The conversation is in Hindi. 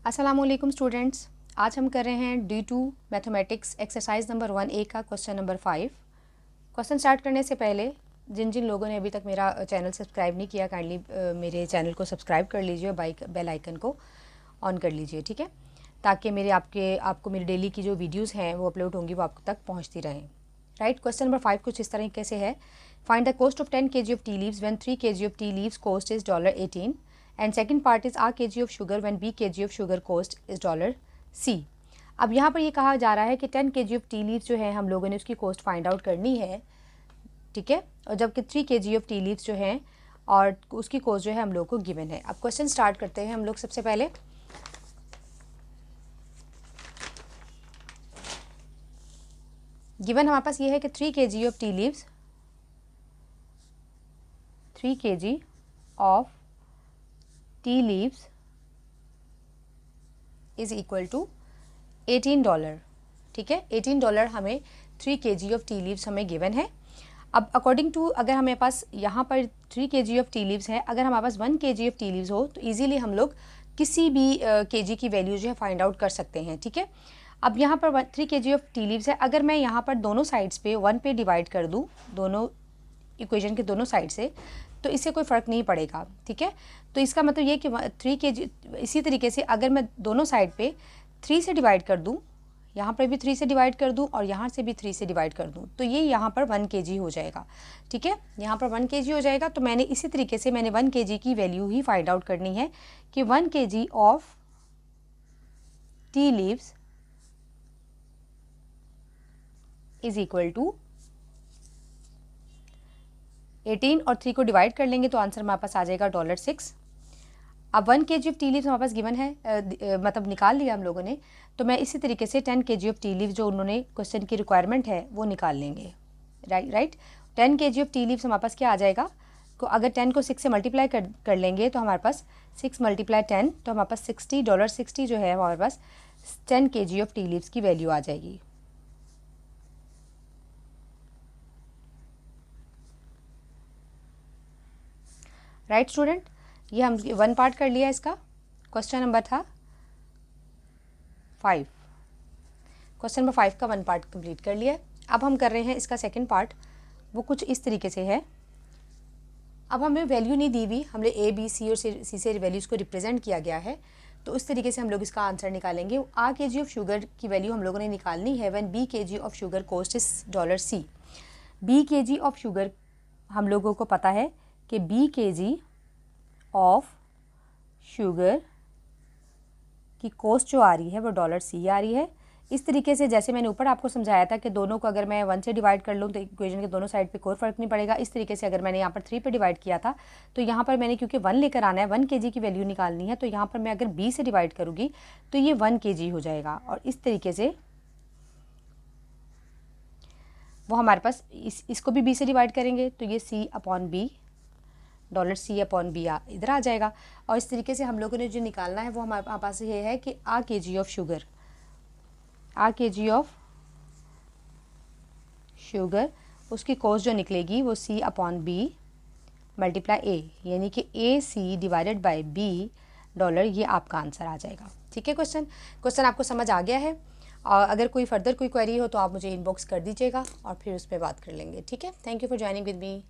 अस्सलामुअलैकुम स्टूडेंट्स, आज हम कर रहे हैं D2 mathematics exercise number 1A का क्वेश्चन नंबर 5। क्वेश्चन स्टार्ट करने से पहले जिन जिन लोगों ने अभी तक मेरा चैनल सब्सक्राइब नहीं किया, काइंडली मेरे चैनल को सब्सक्राइब कर लीजिए, बेल आइकन को ऑन कर लीजिए, ठीक है, ताकि आपको मेरी डेली की जो वीडियोज़ हैं वो अपलोड होंगी वो आपको तक पहुँचती रहें। राइट, क्वेश्चन नंबर 5 कुछ इस तरीके से है। Find the cost of 10 kg of tea leaves when 3 kg of tea leaves cost is $18 and second part is kg of sugar when b kg of sugar cost is $C। अब यहाँ पर ये कहा जा रहा है कि 10 kg ऑफ टी लीव्स जो है हम लोगों ने उसकी कॉस्ट फाइंड आउट करनी है, ठीक है, और जबकि 3 kg ऑफ टी लीव्स जो हैं और उसकी कॉस्ट जो है हम लोग को गिवन है। अब क्वेश्चन स्टार्ट करते हैं हम लोग। सबसे पहले गिवन हमारे पास ये है कि 3 kg of tea leaves, 3 kg of tea leaves is equal to $18, ठीक है। $18 हमें 3 kg ऑफ टी लीव्स हमें गिवन है। अब अकॉर्डिंग टू, अगर हमारे पास यहाँ पर 3 kg ऑफ टी लीव्स है, अगर हमारे पास 1 kg ऑफ टी लीव्स हो तो इजीली हम लोग किसी भी kg की वैल्यू जो है फाइंड आउट कर सकते हैं, ठीक है। अब यहाँ पर 3 kg ऑफ टी लीव्स है, अगर मैं यहाँ पर दोनों साइड्स पे 1 पे डिवाइड कर दूँ, दोनों इक्वेशन के दोनों साइड से, तो इससे कोई फ़र्क नहीं पड़ेगा, ठीक है। तो इसका मतलब ये कि 3 kg, इसी तरीके से अगर मैं दोनों साइड पे 3 से डिवाइड कर दूँ, यहाँ पर भी 3 से डिवाइड कर दूँ और यहाँ से भी 3 से डिवाइड कर दूँ, तो ये यहाँ पर 1 kg हो जाएगा, ठीक है। यहाँ पर 1 kg हो जाएगा। तो मैंने इसी तरीके से 1 kg की वैल्यू ही फाइंड आउट करनी है कि 1 kg of tea leaves is equal to 18 और 3 को डिवाइड कर लेंगे तो आंसर हमारे पास आ जाएगा $6। अब 1 kg ऑफ टी लीव्स हमारे पास गिवन है, मतलब निकाल लिया हम लोगों ने। तो मैं इसी तरीके से 10 kg ऑफ टी लीव्स जो उन्होंने क्वेश्चन की रिक्वायरमेंट है वो निकाल लेंगे। Right 10 kg of tea leaves हमारे पास क्या आ जाएगा, तो अगर 10 को 6 से मल्टीप्लाई कर लेंगे तो हमारे पास 6 × 10, तो हमारे पास $60 जो है हमारे पास 10 kg ऑफ टी लीव्स की वैल्यू आ जाएगी। राइट स्टूडेंट, ये हम 1 पार्ट कर लिया इसका। क्वेश्चन नंबर था 5, क्वेश्चन नंबर 5 का 1 पार्ट कंप्लीट कर लिया। अब हम कर रहे हैं इसका सेकंड पार्ट, वो कुछ इस तरीके से है। अब हमें वैल्यू नहीं दी हुई, हमने A, B, C और C से वैल्यूज़ को रिप्रेजेंट किया गया है, तो उस तरीके से हम लोग इसका आंसर निकालेंगे। आ kg ऑफ शुगर की वैल्यू हम लोगों ने निकालनी है when B kg of sugar cost is $C। B kg of sugar हम लोगों को पता है कि B kg ऑफ शुगर की कॉस्ट जो आ रही है वो $C आ रही है। इस तरीके से जैसे मैंने ऊपर आपको समझाया था कि दोनों को अगर मैं 1 से डिवाइड कर लूँ तो इक्वेशन के दोनों साइड पे कोई फ़र्क नहीं पड़ेगा। इस तरीके से अगर मैंने यहाँ पर 3 पे डिवाइड किया था तो यहाँ पर मैंने क्योंकि 1 लेकर आना है, 1 kg की वैल्यू निकालनी है, तो यहाँ पर मैं अगर B से डिवाइड करूँगी तो ये 1 kg हो जाएगा। और इस तरीके से वो हमारे पास इसको भी B से डिवाइड करेंगे तो ये C/B, $C/B इधर आ जाएगा। और इस तरीके से हम लोगों ने जो निकालना है वो हमारे पास ये है कि आ kg ऑफ शुगर उसकी कॉस्ट जो निकलेगी वो C/B मल्टीप्लाई A, यानी कि AC/B $, ये आपका आंसर आ जाएगा, ठीक है। क्वेश्चन आपको समझ आ गया है। और अगर कोई फर्दर कोई क्वेरी हो तो आप मुझे इनबॉक्स कर दीजिएगा और फिर उस पर बात कर लेंगे, ठीक है। Thank you for joining with me.